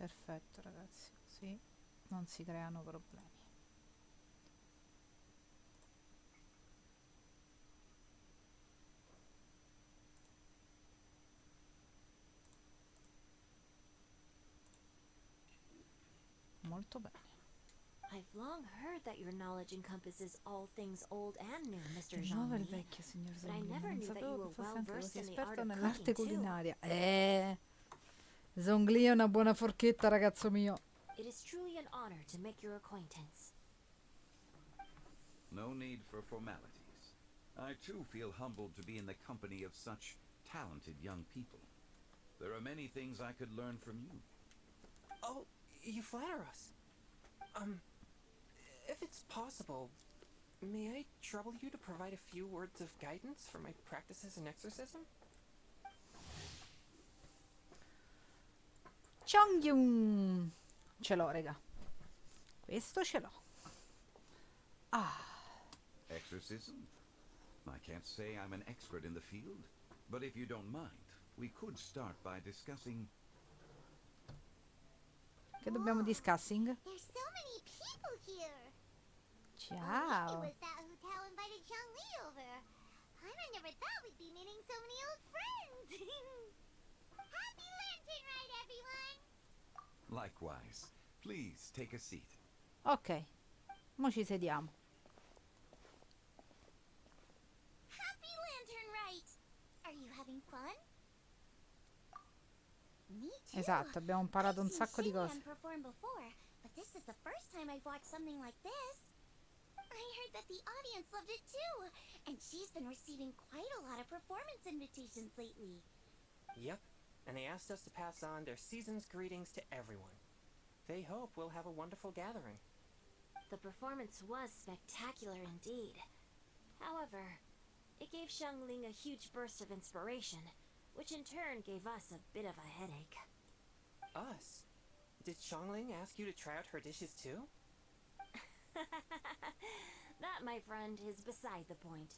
Perfetto, ragazzi, così non si creano problemi. Molto bene. I've long heard that your knowledge encompasses all things old and new, Mr. Il nuovo e il Zhongli. vecchio, signor But I Zonghini. never Non knew that sapevo you che were fosse well anche versed così in the art esperto of nell'arte cooking too. culinaria. Zongli è una buona forchetta, ragazzo mio. It is truly an honor to make your acquaintance. No need for formalities. I too feel humbled to be in the company of such talented young people. There are many things I could learn from you. Oh, you flatter us. If it's possible, may I trouble you to provide a few words of guidance for my practices in exorcism? Chongyun! Ce l'ho, raga. Questo ce l'ho. Exorcism? I can't say I'm an expert in the field, but if you don't mind, we could start by discussing... Che dobbiamo discussing? There's so many people here. Ciao. Was that hotel invited Zhongli over? I never thought we'd be meeting so many old friends. Happy Lantern Ride, everyone! Likewise. Please take a seat. Ok, mo ci sediamo. Happy Lantern Ride! Are you having fun? Me too. Esatto, abbiamo imparato un I've seen sacco di cose. Shinyan perform before, but this is the first time I've watched something like this. I heard that the audience loved it too, and she's been receiving quite a lot of performance invitations lately. Yep, and they asked us to pass on their season's greetings to everyone. They hope we'll have a wonderful gathering. The performance was spectacular indeed. However, it gave Xiangling a huge burst of inspiration, which in turn gave us a bit of a headache. Us? Did Xiangling ask you to try out her dishes too? That, my friend, is beside the point.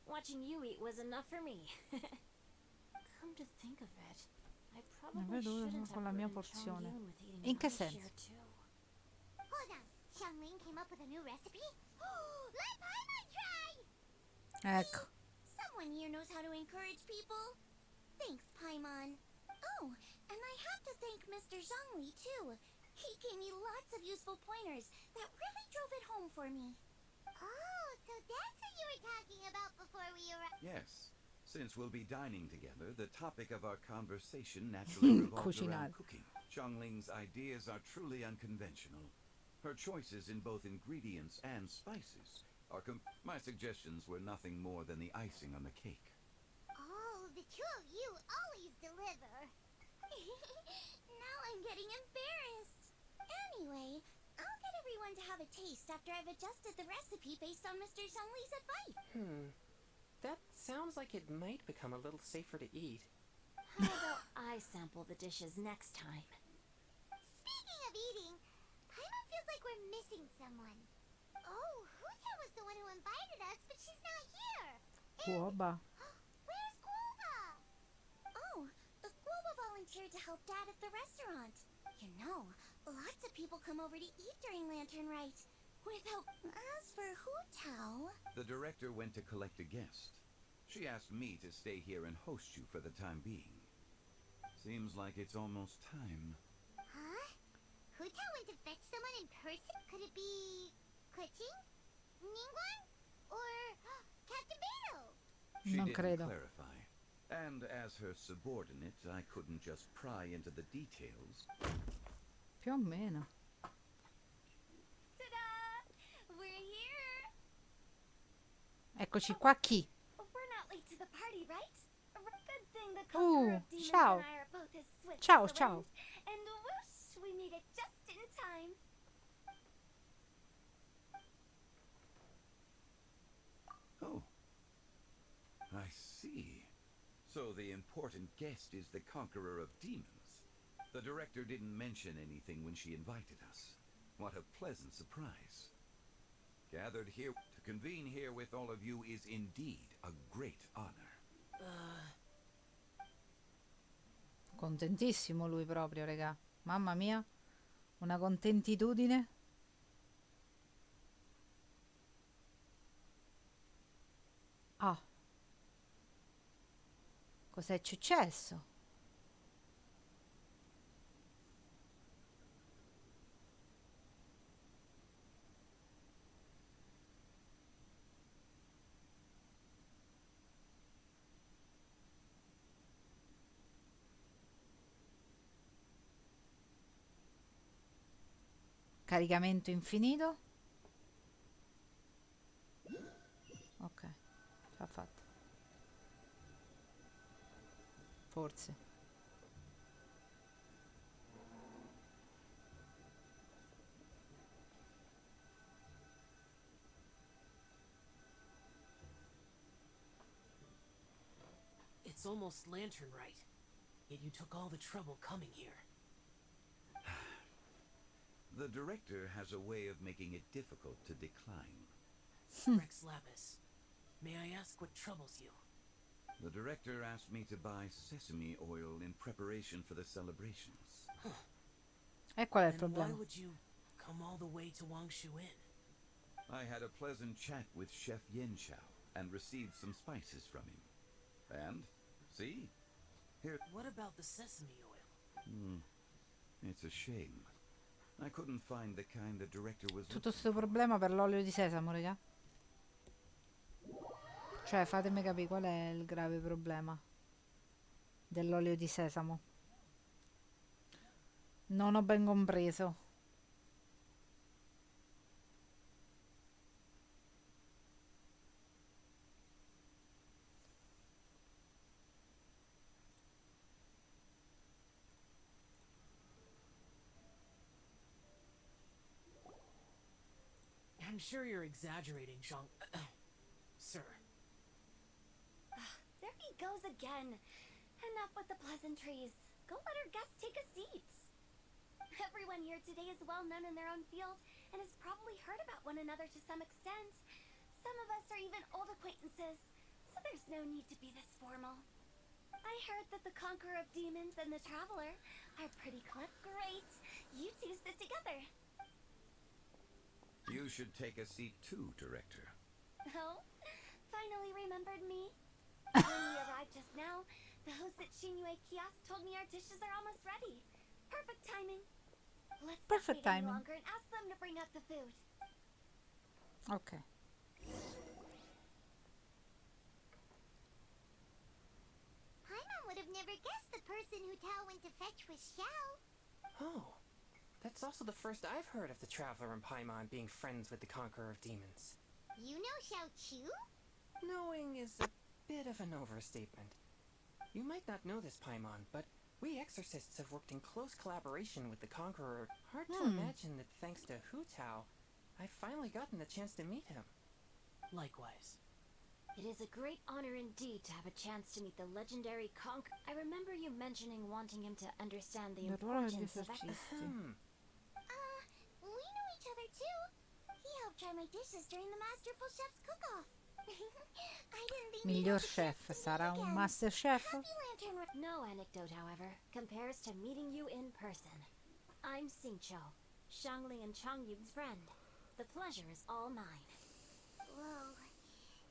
Watching you eat was enough for me. Come to think of it, I probably vedo shouldn't con have la mia burdened porzione. Chongyun with eating In che my senso? share too. Hold on, Xiangling came up with a new recipe? Let Paimon try! Ecco. Someone here knows how to encourage people. Thanks, Paimon. Oh, and I have to thank Mr. Zhongli too. He gave me lots of useful pointers that really drove it home for me. Oh, so that's what you were talking about before we arrived. Yes. Since we'll be dining together, the topic of our conversation naturally revolves Cucinare. around cooking. Xiangling's ideas are truly unconventional. Her choices in both ingredients and spices are my suggestions were nothing more than the icing on the cake. Oh, the two of you always deliver. Now I'm getting embarrassed. Anyway, I'll get everyone to have a taste after I've adjusted the recipe based on Mr. Zhongli's advice. That sounds like it might become a little safer to eat. How about I sample the dishes next time? Speaking of eating, Paimon feels like we're missing someone. Oh, Huta was the one who invited us, but she's not here. Uoba. Where's Guoba? Oh, Guoba volunteered to help Dad at the restaurant. You know, lots of people come over to eat during Lantern Rite. As for Hutao... The director went to collect a guest. She asked me to stay here and host you for the time being. Seems like it's almost time. Huh? Hutao went to fetch someone in person? Could it be... Kuching? Ningguang? Or Captain Beto? She Non didn't credo. clarify. And as her subordinate, I couldn't just pry into the details. Più o meno. Ta-da! We're here! Eccoci qua, chi? We're not late to the party, right? Good thing the conqueror of demons ciao. and I are both as swift Ciao, as the ciao. wind. And whoosh, we made it just in time. Oh. I see. So the important guest is the conqueror of demons. The director didn't mention anything when she invited us. What a pleasant surprise. Gathered here to convene here with all of you is indeed a great honor. Contentissimo lui proprio, raga. Mamma mia, una contentitudine. Ah, cos'è successo? Caricamento infinito. Ok, l'ha fatta. Forse. It's almost lantern right. Yet you took all the trouble coming here. The director has a way of making it difficult to decline. Rex Lapis, may I ask what troubles you? The director asked me to buy sesame oil in preparation for the celebrations. E qual è il Then why problema? would you come all the way to Wangshu Inn? I had a pleasant chat with Chef Yenshao and received some spices from him. And, see? Here... What about the sesame oil? It's a shame. I couldn't find the kind the director was Tutto looking sto for. problema per l'olio di sesamo, raga. Cioè, fatemi capire qual è il grave problema dell'olio di sesamo. Non ho ben compreso. I'm sure you're exaggerating, Zhang... Sir. There he goes again. Enough with the pleasantries. Go let our guests take a seat. Everyone here today is well known in their own field and has probably heard about one another to some extent. Some of us are even old acquaintances, so there's no need to be this formal. I heard that the Conqueror of Demons and the Traveler are pretty great. You two sit together. You should take a seat too, director. Oh, finally remembered me. When we arrived just now, the host at Shinyue Kiosk told me our dishes are almost ready. Perfect timing. Let's not Perfect wait any timing. longer and ask them to bring out the food. Ok. Paimon would have never guessed the person who Tao went to fetch was Xiao. Oh, that's also the first I've heard of the Traveler and Paimon being friends with the Conqueror of Demons. You know Xiao Chu? Knowing is a bit of an overstatement. You might not know this, Paimon, but we exorcists have worked in close collaboration with the Conqueror. Hard to imagine that thanks to Hu Tao, I've finally gotten the chance to meet him. Likewise. It is a great honor indeed to have a chance to meet the legendary Conqueror. I remember you mentioning wanting him to understand the Il ruolo degli importance of... esorcisti. We know each other too. He helped try my dishes during the Masterful Chef's cook-off. I didn't think we'd Miglior have the chance chef to sarà meet un again. master chef? Happy Lantern No anecdote, however, compares to meeting you in person. I'm Xingqiu, Shangli and Changyu's friend. The pleasure is all mine. Whoa.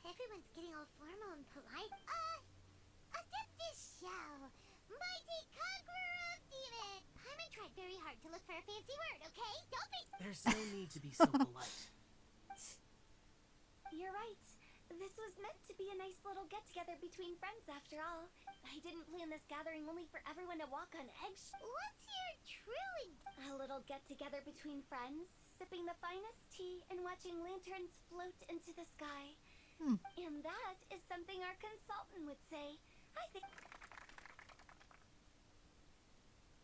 Everyone's getting all formal and polite. Adeptus Xiao, mighty conqueror of demons. Paimon tried very hard to look for a fancy word, okay? Don't be... There's no need to be so polite. You're right. This was meant to be a nice little get-together between friends after all. I didn't plan this gathering only for everyone to walk on eggs. What's your true... A little get-together between friends, sipping the finest tea and watching lanterns float into the sky. And that is something our consultant would say. I think...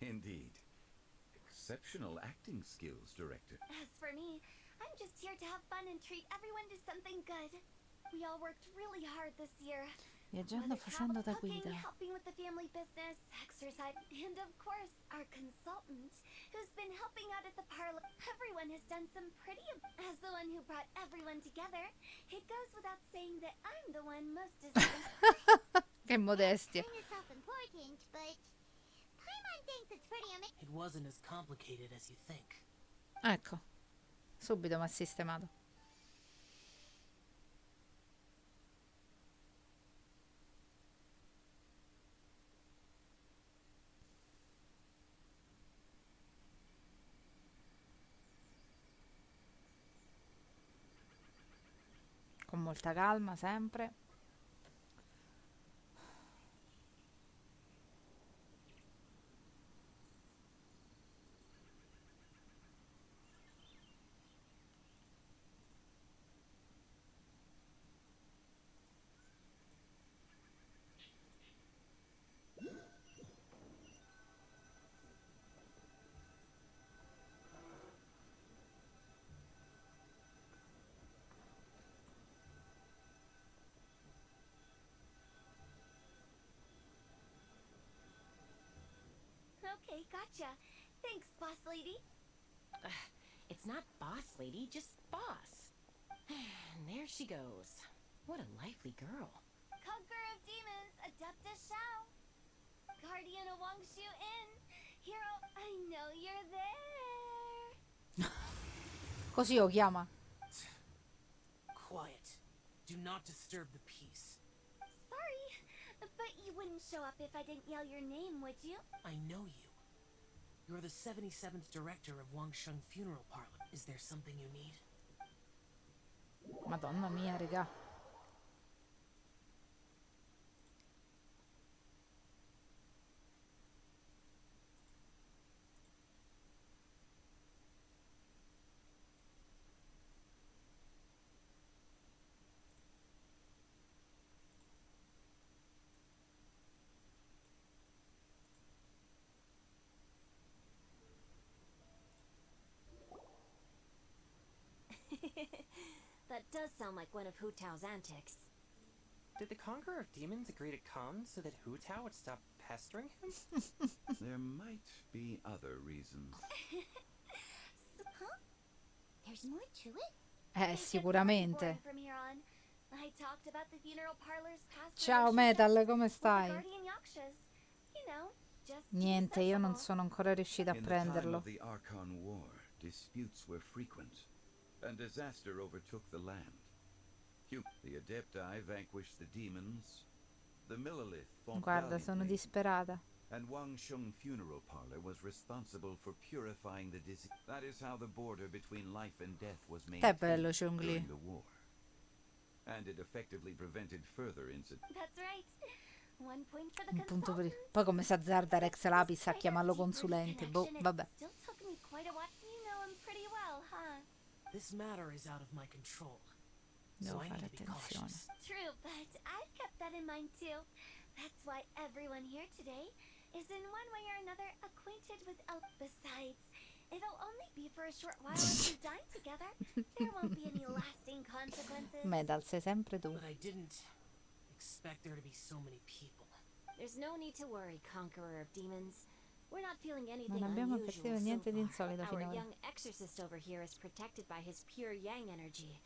Indeed. Exceptional acting skills, director. As for me, I'm just here to have fun and treat everyone to something good. We all worked really hard this year. Viaggiando Whether facendo da cooking, guida. helping with the family business, exercise, and of course, our consultant, who's been helping out at the parlor. Everyone has done some pretty... As the one who brought everyone together, it goes without saying that I'm the one most deserving. Che modestia. Kind of self-important, but Paimon thinks it's It wasn't as complicated as you think. Ecco, subito mi ha sistemato. Con molta calma, sempre. Okay, gotcha. Thanks, boss lady. It's not boss lady, just boss. And there she goes. What a lively girl. Conqueror of demons, Adeptus Shao. Guardian of Wangshu Inn. Hero, I know you're there. Così lo chiama. Quiet. Do not disturb the peace. Sorry, but you wouldn't show up if I didn't yell your name, would you? I know you. You're the 77th director of Wangsheng Funeral Parlor. Is there something you need? Madonna mia, raga. That does sound like one of Hu Tao's antics. Did the Conqueror of Demons agree to come so that Hu Tao would stop pestering him? There might be other reasons. Huh? There's more to it? Sicuramente. From here on, I talked about the funeral parlor's past Ciao relationships Metal, come with the stai? guardian yakshas. You know, just to be Niente, io non sociable. sono ancora riuscita a In the time prenderlo. of the Archon War, disputes were frequent, and disaster overtook the land. The Adepti vanquished the demons, the Millelith fought Guarda, sono valiantly, disperata. and Wangsheng Funeral Parlor was responsible for purifying the disease. That is how the border between life and death was Te bello, maintained Chongli. during the war. And it effectively prevented further incidents. That's right. 1 point for the Un punto per... consultant. Poi come si azzarda Rex Lapis a Despite chiamarlo our deep-rooted consulente? Boh, connection, it vabbè. still took me quite a while. You know him pretty well, huh? This matter is out of my control. Devo So I fare need to be attenzione. cautious. True, but I've kept that in mind too. That's why everyone here today is in one way or another acquainted with Elf. Besides, it'll only be for a short while as we dine together. There won't be any lasting consequences. Metal, sei sempre tu. But I didn't expect there to be so many people. There's no need to worry, Conqueror of Demons. We're not feeling anything Non abbiamo unusual avvertito niente di so insolito far. Our finora. young exorcist over here is protected by his pure yang energy.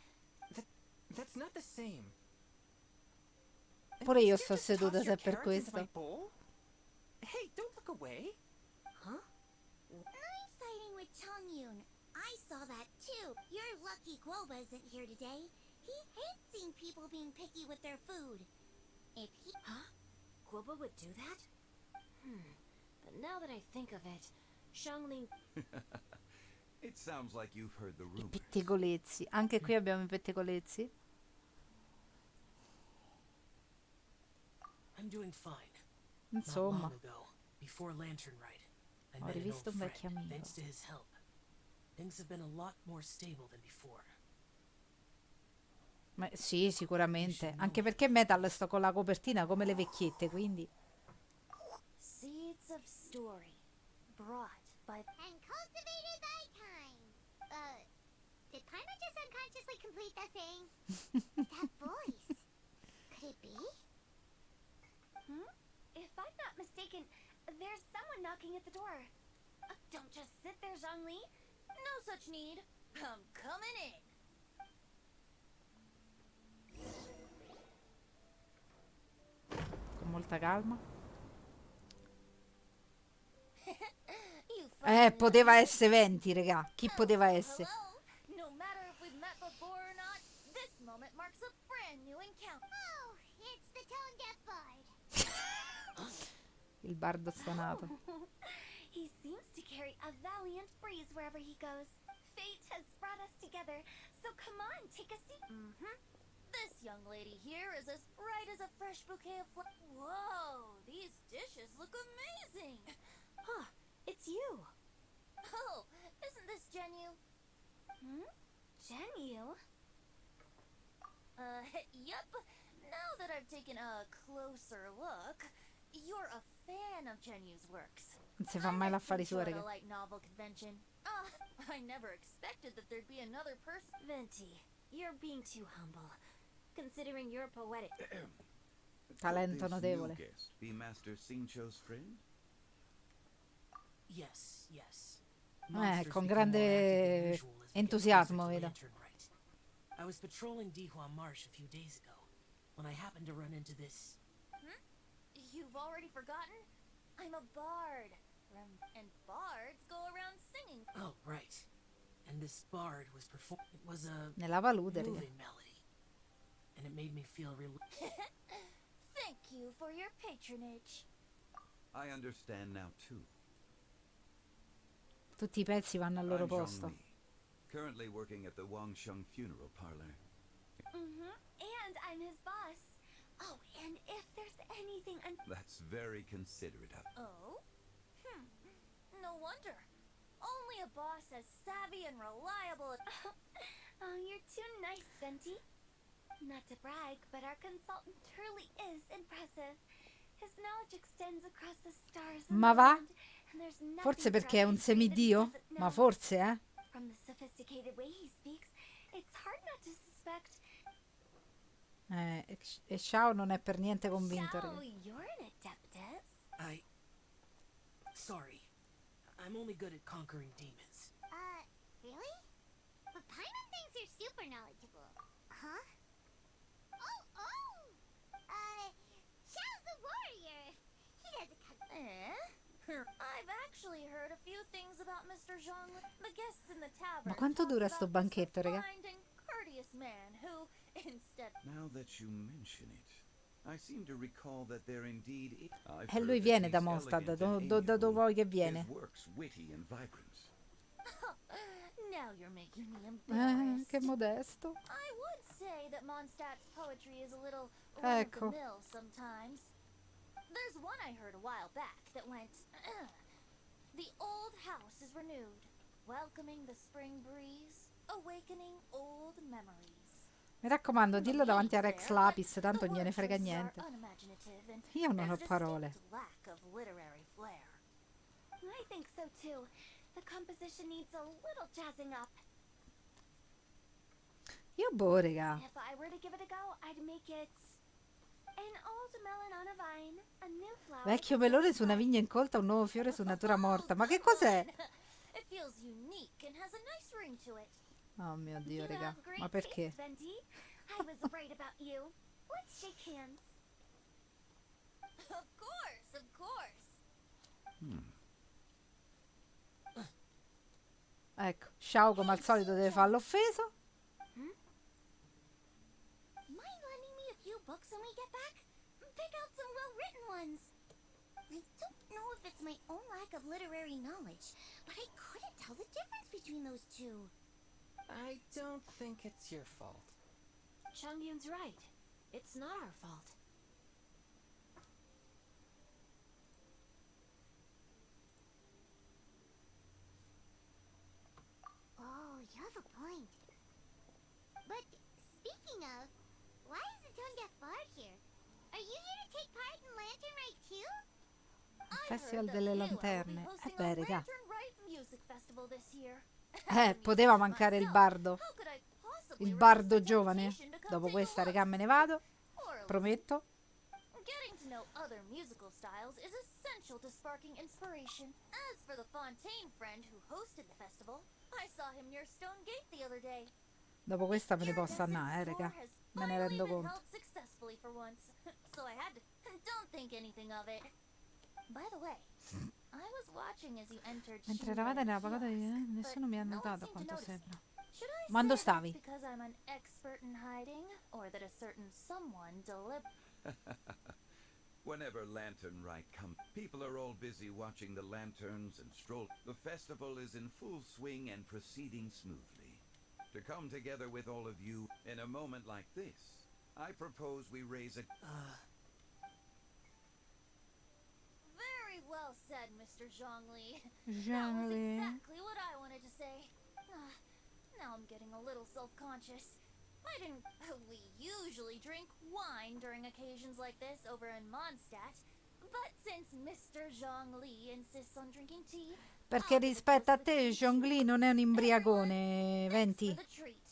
That's not the same. Pure io Did you sto just seduta toss se your è per carrots into my questo. bowl? Hey, don't look away. Huh? Nice sighting with Chongyun. I saw that too. You're lucky Guoba isn't here today. He hates seeing people being picky with their food. If he... Huh? Guoba would do that? But now that I think of it, Shangling... It sounds like you've heard the I rumors. pettegolezzi. Anche qui abbiamo i pettegolezzi. I'm doing fine. Not Insomma, long ago, before Lantern Rite, I ho met an rivisto old un vecchio friend, amico. thanks to his help. Things have been a lot more stable than before. Ma sì, sicuramente. Anche perché Metal sto con la copertina come le vecchiette, quindi... Seeds of Story. Brought by... And cultivated by time. Did Paimon just unconsciously complete that thing? That voice. Could it be? If I'm not mistaken, there's someone knocking at the door. Don't just sit there, Zhongli. No such need. I'm coming in. Con molta calma. Poteva essere 20, regà. Chi poteva essere? Hello. No matter if we've met before or not, this moment marks a brand new encounter. Oh, it's the tone deaf bard. Il bardo stonato. He seems to carry a valiant breeze wherever he goes. Fate has brought us together, so come on, take a seat. This young lady here is as bright as a fresh bouquet of flowers. Whoa, these dishes look amazing. Huh, it's you. Oh, isn't this Genu? Genu? Yup. Now that I've taken a closer look, you're a fan of Genu's works. Non si fa mai l'affari sua, At a regà. light novel convention. I never expected that there'd be another person. Venti, you're being too humble. Considering you're poetic. Talento Could this notevole. new guest be Master Sincho's friend? Yes, yes. Con Monsters become more grande active than usual as we get entusiasmo, closer to vedo. Lantern Rite. I was patrolling Dihua Marsh a few days ago when I happened to run into this. You've already forgotten? I'm a bard. And bards go around singing. Oh, right. And this bard was performing. It was a Nella palude, regà. moving melody, and it made me feel Thank you for your patronage. I understand now too. Tutti i pezzi vanno al loro I'm posto. Zhongli, currently working at the Wangsheng Funeral Parlor. And I'm his boss. Oh, and if there's anything That's very considerate of. Oh? No wonder. Only a boss as savvy and reliable as... Oh, you're too nice, Venti. Not to brag, but our consultant truly is impressive. His knowledge extends across the stars and Ma the va? land, and there's nothing Forse perché è un throughout history that he semidio? doesn't Ma know. forse, eh? From the sophisticated way he speaks, it's hard not to suspect... E Shao non è per niente convinto, Shao, regà. you're an adeptus. Sorry. I'm only good at conquering demons. Really? But Paimon thinks you're super knowledgeable. Huh? Xiao's a warrior. He doesn't come. I've actually heard a few things about Mr. Zhongli. The guests in the tavern. Ma quanto talked dura about sto this banchetto, regà? refined and courteous man who, instead... Now that you mention it, I seem to recall that there indeed is. I've E lui heard that viene he's da Mondstadt, elegant and da dove amiable, vuoi che viene? His works witty and vibrant. Now you're making me embarrassed. Che modesto. I would say that Mondstadt's poetry is a little Ecco. run-of-the-mill sometimes. There's one I heard a while back that went, The old house is renewed, welcoming the spring breeze, awakening old memories. Mi raccomando, dillo davanti a Rex Lapis, tanto non gliene frega niente. Io non ho parole. Lack of literary flair. I think so too. The composition needs a little jazzing up. Io boh, regà. If I were to give it a go, I'd make it an old melon on a vine, a new flower. Vecchio melone su una vigna incolta, un nuovo fiore su natura morta. Ma che cos'è? It feels unique and has a nice ring to it. Oh mio Dio, You regà. have great Ma perché? taste, Venti. I was right about you. Let's shake hands. Of course, of course. Ecco, Shao come al solito deve fare l'offeso. Mind lending me a few books when we get back? Pick out some well-written ones. I don't know if it's my own lack of literary knowledge, but I couldn't tell the difference between those two. I don't think it's your fault. Chongyun's right. It's not our fault. Oh, you have a point. But speaking of, why is the tone deaf bard here? Are you here to take part in Lantern Rite too? Festival delle Lanterne. Beh, regà. Poteva mancare il bardo. Il bardo giovane. Dopo questa, regà, me ne vado. Prometto. Getting to know other musical styles is essential to sparking inspiration. As for the Fontaine friend who hosted the festival, I saw him near Stone Gate the other day. Dopo questa me ne posso andare, regà. Me ne rendo conto. Held successfully for once, so I had to. Don't think anything of it. By the way, I was watching as you entered Mentre eravate nella pagoda di... Shinra, nessuno mi ha but no one notato a seemed to quanto notice sembra. me. Should I Quando say that's stavi? because I'm an expert in hiding, or that a certain someone Whenever Lantern Rite comes, people are all busy watching the lanterns and stroll. The festival is in full swing and proceeding smoothly. To come together with all of you in a moment like this, I propose we raise a... Very well said, Mr. Zhongli. That was Zhongli. exactly what I wanted to say. Now I'm getting a little self-conscious. I didn't... We usually drink wine during occasions like this over in Mondstadt. But since Mr. Zhongli insists on drinking tea... Perché rispetto a te, Zhongli non è un imbriagone, Thanks for 20. the treat.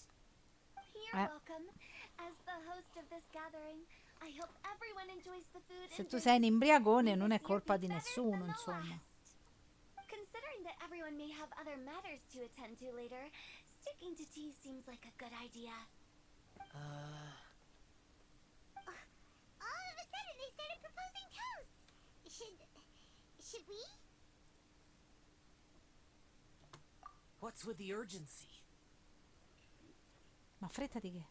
You're welcome. As the host of this gathering, I hope everyone enjoys the food Se and tu sei un drinks. imbriagone non May è this year colpa be di better nessuno, than the insomma. last. Considering that everyone may have other matters to attend to later, sticking to tea seems like a good idea. All of a sudden, they started proposing toasts. Should we? What's with the urgency? Ma fretta di che?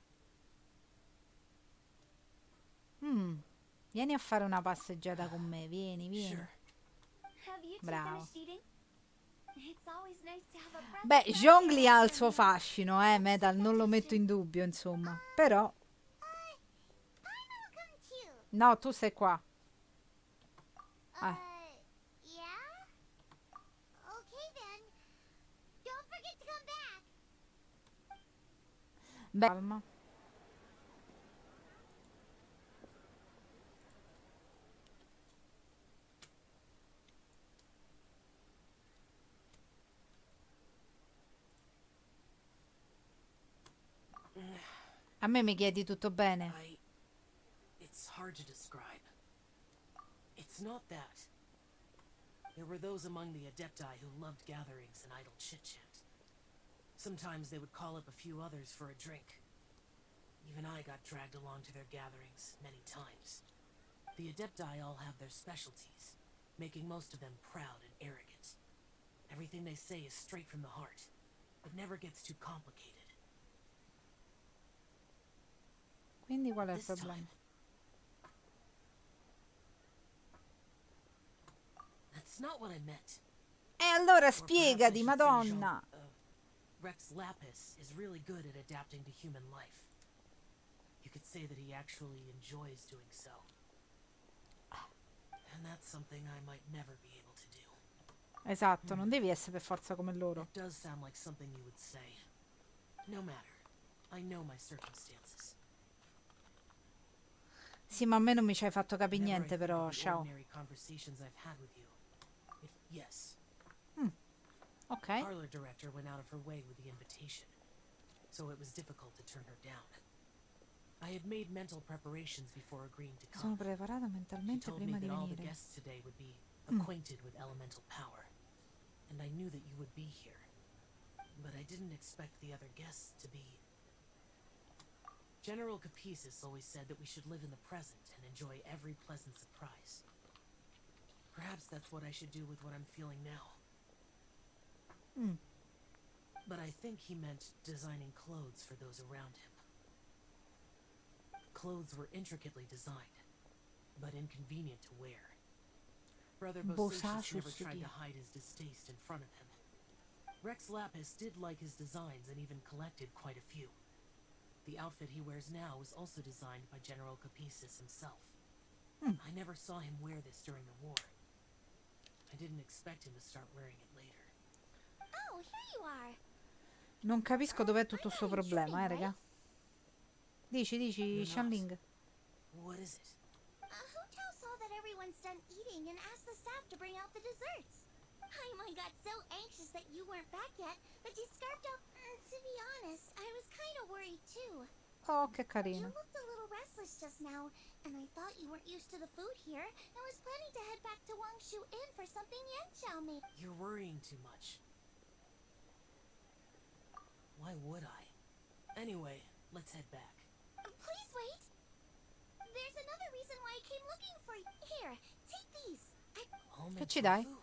Vieni a fare una passeggiata con me, vieni, vieni. Sure. Have you two Bravo. finished eating? It's always nice to have a breath Beh, of fresh Zhongli air ha il from suo you. fascino, Metal, non lo metto in dubbio, insomma. Però, Paimon will come too. no, tu sei qua. Yeah? Okay then. Don't forget to come back. Beh, calma. A me mi chiedi tutto bene? It's hard to describe. It's not that. There were those among the Adepti who loved gatherings and idle chit-chat. Sometimes they would call up a few others for a drink. Even I got dragged along to their gatherings many times. The Adepti all have their specialties, making most of them proud and arrogant. Everything they say is straight from the heart. It never gets too complicated. Quindi qual è il This problema? time, that's not what I meant. E allora Or perhaps I spiegati, should say Madonna. Rex Lapis is really good at adapting to human life. You could say that he actually enjoys doing so. And that's something I might never be able to do. Esatto, non devi essere per forza come loro. It does sound like something you would say. No matter. I know my circumstances. Sì, ma a me non mi ci hai fatto capire Whenever I niente, think però, of the ciao. ordinary conversations I've had with you. Yes. Ok. Parlor director went out of her way with the invitation, so it was difficult to turn her down. I had made mental preparations before agreeing to Sono come. preparata She mentalmente told me prima di that all the venire. guests today would be acquainted with elemental power, and I knew that you would be here. But I didn't expect the other guests to be. General Capices always said that we should live in the present and enjoy every pleasant surprise. Perhaps that's what I should do with what I'm feeling now. But I think he meant designing clothes for those around him. Clothes were intricately designed, but inconvenient to wear. Brother Bosacius never tried to hide his distaste in front of him. Rex Lapis did like his designs and even collected quite a few. The outfit he wears now was also designed by General Capices himself. I never saw him wear this during the war. I didn't expect him to start wearing it later. Oh, here you are. Non capisco dov'è tutto sto problema, raga. Dici, You're not. Shanling. What is it? Hotel saw that everyone's done eating and asked the staff to bring out the desserts. Paimon got so anxious that you weren't back yet that she scarfed up. To be honest, I was kind of worried too. Oh, che You carino. looked a little restless just now, and I thought you weren't used to the food here and was planning to head back to Wangshu Inn for something Yanchao made. You're worrying too much. Why would I? Anyway, let's head back. Please wait. There's another reason why I came looking for you. Here, take these. Almond Che ci dai? tofu?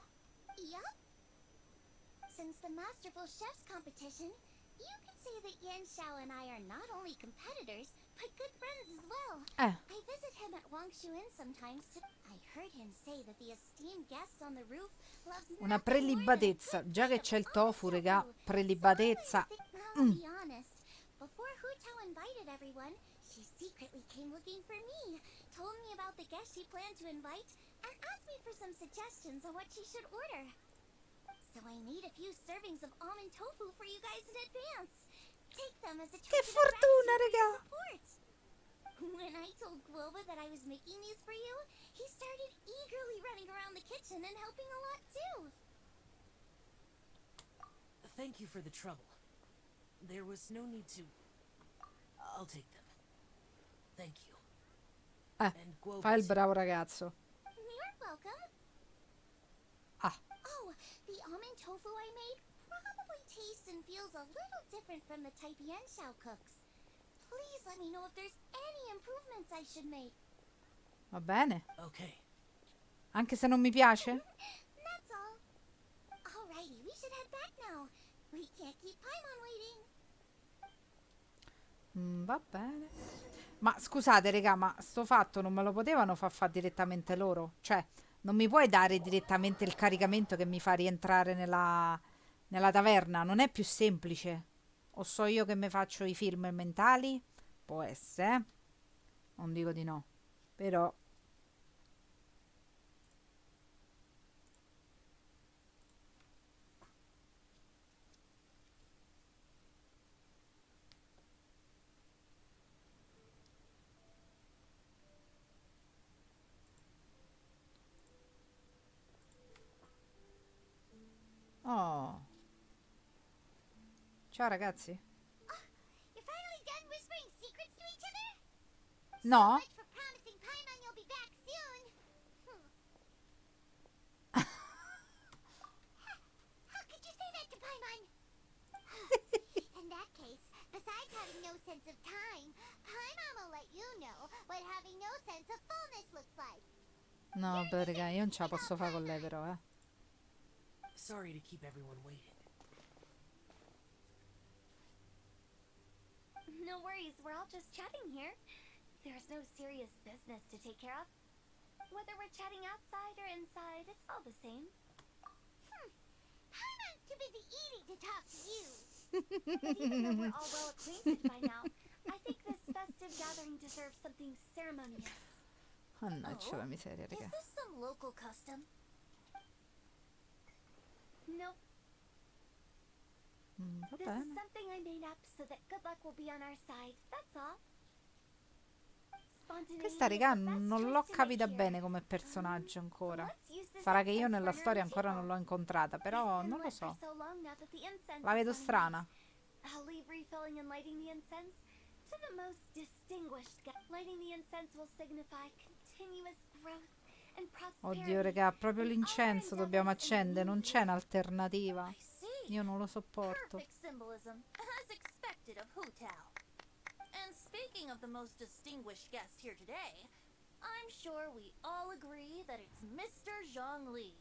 since the Masterful Chefs competition, you can say that Yan Xiao and I are not only competitors, but good friends as well. I visit him at Wangshuin sometimes to... I heard him say that the esteemed guest on the roof loves Una nothing more than prelibatezza. Già che c'è il tofu, raga. Prelibatezza. I'll be honest. Before Hu Tao invited everyone, she secretly came looking for me, told me about the guest she planned to invite, and asked me for some suggestions on what she should order. So I made a few servings of almond tofu for you guys in advance. Take them as a Che token of fortuna, gratitude for your raga. support. When I told Guoba that I was making these for you, he started eagerly running around the kitchen and helping a lot too. Thank you for the trouble. There was no need to... I'll take them. Thank you. And Guoba Fa il too. bravo ragazzo. You're welcome. Ah. Oh, the almond tofu I made probably tastes and feels a little different from the type Yan Xiao cooks. Please let me know if there's any improvements I should make. Va bene. Okay. Anche se non mi piace? That's all. Alrighty, we should head back now. We can't keep Paimon waiting. Va bene. Ma scusate, raga, ma sto fatto non me lo potevano far fare direttamente loro? Cioè, non mi puoi dare direttamente il caricamento che mi fa rientrare nella taverna? Non è più semplice? O so io che mi faccio i film mentali? Può essere. Non dico di no. Però... Oh. Ciao ragazzi. You're finally done whispering secrets to each other? No? Much for promising Paimon you'll be back soon. How could you say that to Paimon? In that case, besides having no sense of time, Paimon will let you know what having no sense of fullness looks like. No, beh, raga, io non ce la posso fare con lei però, Sorry to keep everyone waiting. No worries, we're all just chatting here. There's no serious business to take care of. Whether we're chatting outside or inside, it's all the same. Paimon's too busy eating to talk to you. But even though we're all well acquainted by now, I think this festive gathering deserves something ceremonious. Mannaggia la miseria, Is raga. this some local custom? Nope, Va this is bene. something I made up so that good luck will be on our side, that's all. Questa raga non l'ho capita bene come personaggio ancora. Sarà che io nella storia ancora non l'ho incontrata, però non lo so. La vedo strana. I'll leave refilling and lighting the incense to the most distinguished guest. Lighting the incense will signify continuous growth and prosperity. Oddio, raga, proprio l'incenso dobbiamo accendere, non c'è un'alternativa. Io non lo sopporto. Perfect symbolism, as expected of Hu Tao. And speaking of the most distinguished guest here today, I'm sure we all agree that it's Mr. Zhongli.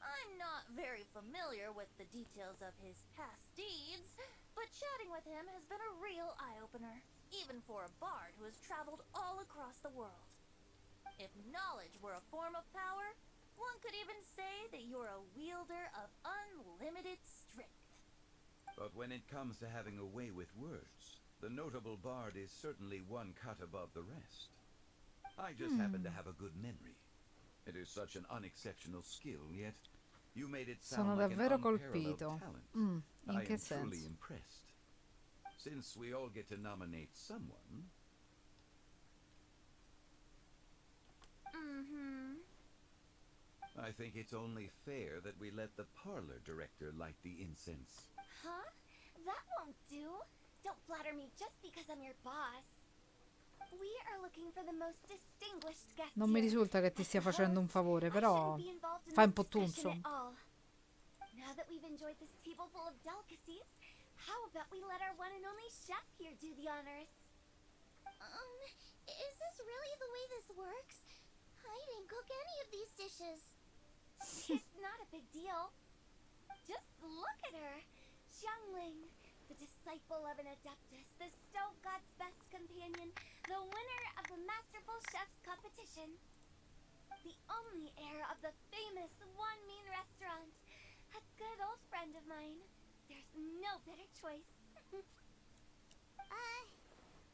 I'm not very familiar with the details of his past deeds, but chatting with him has been a real eye-opener, even for a bard who has traveled all across the world. If knowledge were a form of power, one could even say that you're a wielder of unlimited strength. But when it comes to having a way with words, the notable bard is certainly one cut above the rest. I just happen to have a good memory. It is such an unexceptional skill, yet you made it Sono sound like an davvero unparalleled colpito. talent. In I che am truly senso? impressed. Since we all get to nominate someone, I think it's only fair that we let the parlor director light the incense. Huh? That won't do. Don't flatter me just because I'm your boss. We are looking for the most distinguished guest Non mi here. risulta che ti stia facendo un favore, I però shouldn't be involved in fai un this po' tu, discussion insomma. at all. Now that we've enjoyed this table full of delicacies, how about we let our one and only chef here do the honors? Is this really the way this works? I didn't cook any of these dishes. It's not a big deal. Just look at her. Xiangling, the disciple of an adeptus, the stove god's best companion, the winner of the Masterful Chef's competition. The only heir of the famous One Mean restaurant. A good old friend of mine. There's no better choice.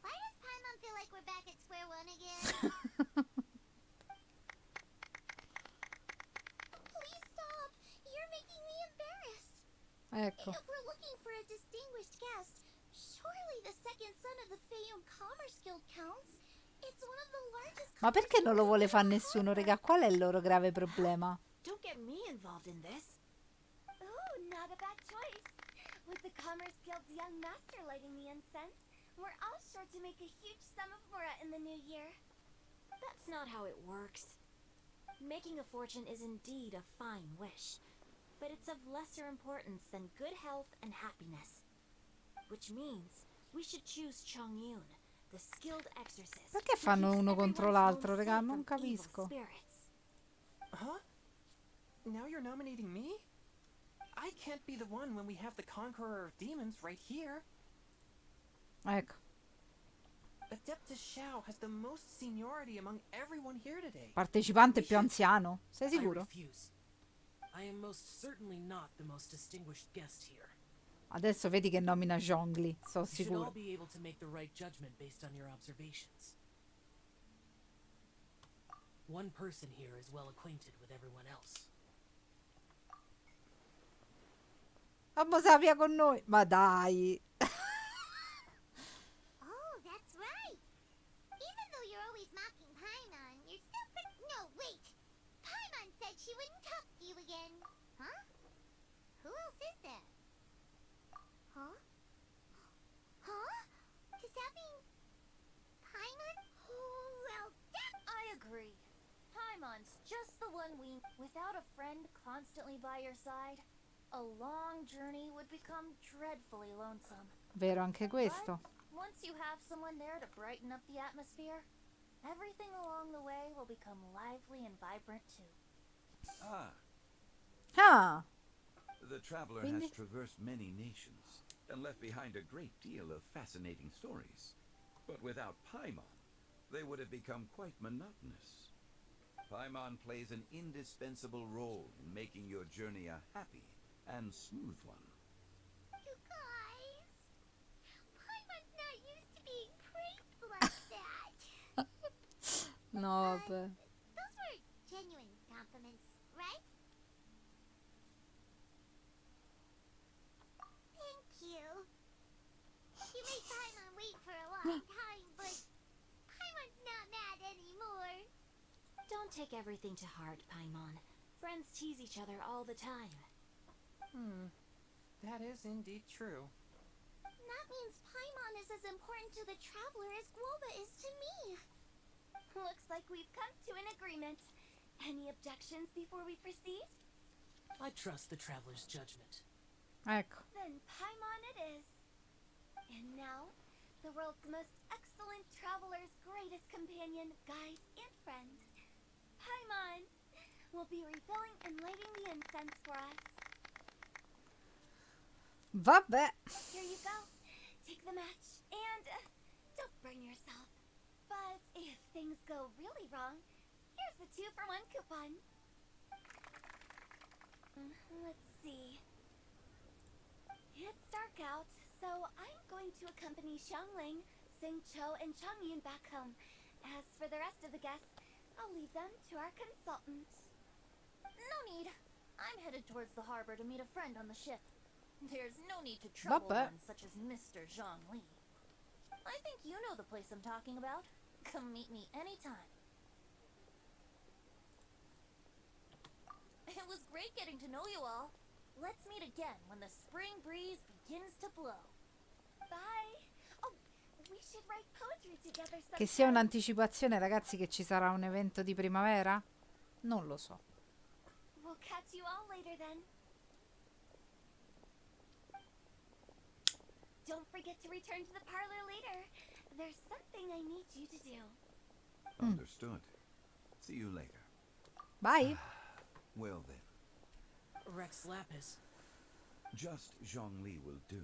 Why does Paimon feel like we're back at square one again? Please stop! You're making me embarrassed. Ecco. If we're looking for a distinguished guest, surely the second son of the Feyun Commerce Guild counts. It's one of the largest. Ma perché non lo vuole fare nessuno, raga? Qual è il loro grave problema? Don't get me involved in this. Ooh, not a bad choice. With the Commerce Guild's young master lighting the incense, we're all sure to make a huge sum of mora in the new year. That's not how it works. Making a fortune is indeed a fine wish, but it's of lesser importance than good health and happiness. Which means we should choose Chongyun, the skilled exorcist. Perché who fanno keeps uno contro everyone's l'altro, home raga? safe Non from evil capisco. spirits. Huh? Now you're nominating me? I can't be the one when we have the Conqueror of Demons right here. Ecco. Adeptus Shao has the most seniority among everyone here today. Partecipante più anziano. Sei I sicuro? refuse. I am most certainly not the most distinguished guest here. Adesso vedi che nomina Zhongli. Sono You should all sicuro. be able to make the right judgment based on your observations. One person here is well acquainted with everyone else. Vamos Sapia con noi. Ma dai. Oh, that's right. Even though you're always mocking Paimon, you're still No, wait! Paimon said she wouldn't talk to you again. Huh? Who else is there? Huh? Huh? Does that mean... Paimon? Oh, well, that I agree. Paimon's just the one we... Without a friend constantly by your side, a long journey would become dreadfully lonesome. Vero anche questo. But once you have someone there to brighten up the atmosphere, everything along the way will become lively and vibrant too. Ah, Ah. the traveler Quindi- has traversed many nations and left behind a great deal of fascinating stories. But without Paimon, they would have become quite monotonous. Paimon plays an indispensable role in making your journey a happy and smooth one. You guys... Paimon's not used to being praised like that. No, vabbè. Those were genuine compliments, right? Thank you. You made Paimon wait for a long time, but Paimon's not mad anymore. Don't take everything to heart, Paimon. Friends tease each other all the time. That is indeed true. That means Paimon is as important to the traveler as Guoba is to me. Looks like we've come to an agreement. Any objections before we proceed? I trust the traveler's judgment. Ecco. Then Paimon it is. And now, the world's most excellent traveler's greatest companion, guide, and friend. Paimon will be refilling and lighting the incense for us. Vabbè. Here you go. Take the match and don't burn yourself. But if things go really wrong, here's the 2-for-1 coupon. Let's see. It's dark out, so I'm going to accompany Xiangling, Xingqiu, and Chongyun back home. As for the rest of the guests, I'll leave them to our consultant. No need. I'm headed towards the harbor to meet a friend on the ship. There's no need to trouble Vabbè. one such as Mr. Zhongli. I think you know the place I'm talking about. Come meet me anytime. It was great getting to know you all. Let's meet again when the spring breeze begins to blow. Bye. Oh, we should write poetry together sometime. Che sia un'anticipazione, ragazzi, che ci sarà un evento di primavera? Non lo so. We'll catch you all later then. Don't forget to return to the parlor later. There's something I need you to do. Understood. See you later. Vai. Well then. Rex Lapis, Just Zhongli will do.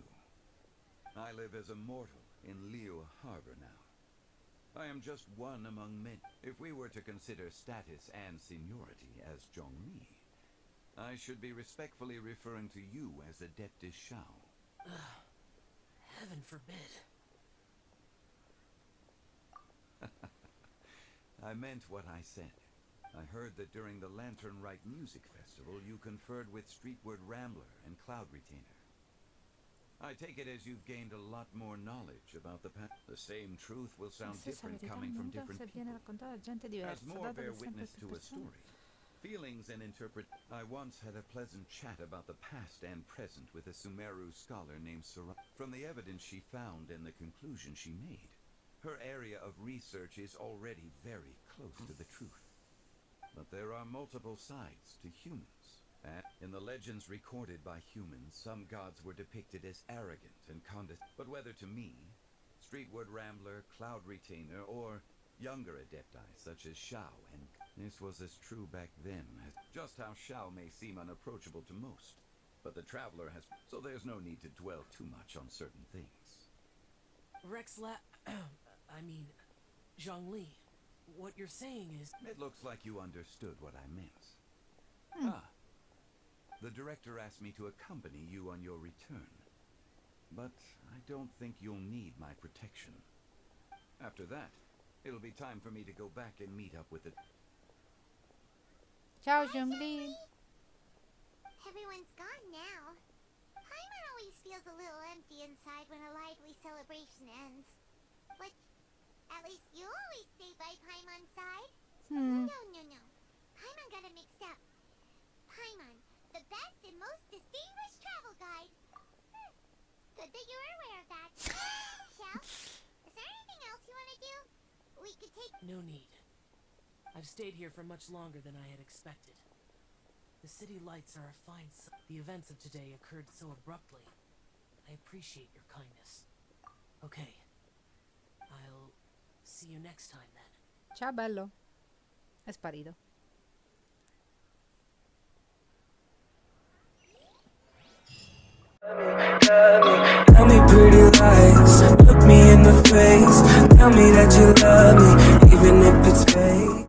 I live as a mortal in Liu Harbor now. I am just one among many. If we were to consider status and seniority as Zhongli, I should be respectfully referring to you as Adeptus Shao. Heaven forbid. I meant what I said. I heard that during the Lantern Rite Music Festival, you conferred with Streetward Rambler and Cloud Retainer. I take it as you've gained a lot more knowledge about the past. The same truth will La sound stessa different verità coming al from mondo different se viene people. raccontata da gente As diversa, more dato bear che sempre witness più to a persone. story, feelings and interpret. I once had a pleasant chat about the past and present with a Sumeru scholar named Sura. From the evidence she found and the conclusion she made, her area of research is already very close to the truth. But there are multiple sides to humans. In the legends recorded by humans, some gods were depicted as arrogant and condescending. But whether to me, Streetward Rambler, Cloud Retainer, or younger adepti such as Shao, and this was as true back then as just how Shao may seem unapproachable to most. But the Traveler has, so there's no need to dwell too much on certain things. I mean, Zhongli, what you're saying is... It looks like you understood what I meant. The director asked me to accompany you on your return. But I don't think you'll need my protection. After that, it'll be time for me to go back and meet up with the... Ciao Zhongli. Everyone's gone now. Paimon always feels a little empty inside when a lively celebration ends. But at least you always stay by Paimon's side. No. Paimon got it mixed up. Paimon, the best and most distinguished travel guide. Good that you were aware of that. Shell, is there anything else you want to do? We could take... No need. I've stayed here for much longer than I had expected. The city lights are a fine sight. The events of today occurred so abruptly. I appreciate your kindness. Okay. I'll see you next time then. Ciao bello. È sparito. Tell me pretty lies, look me in the face. Tell me that you love me, even if it's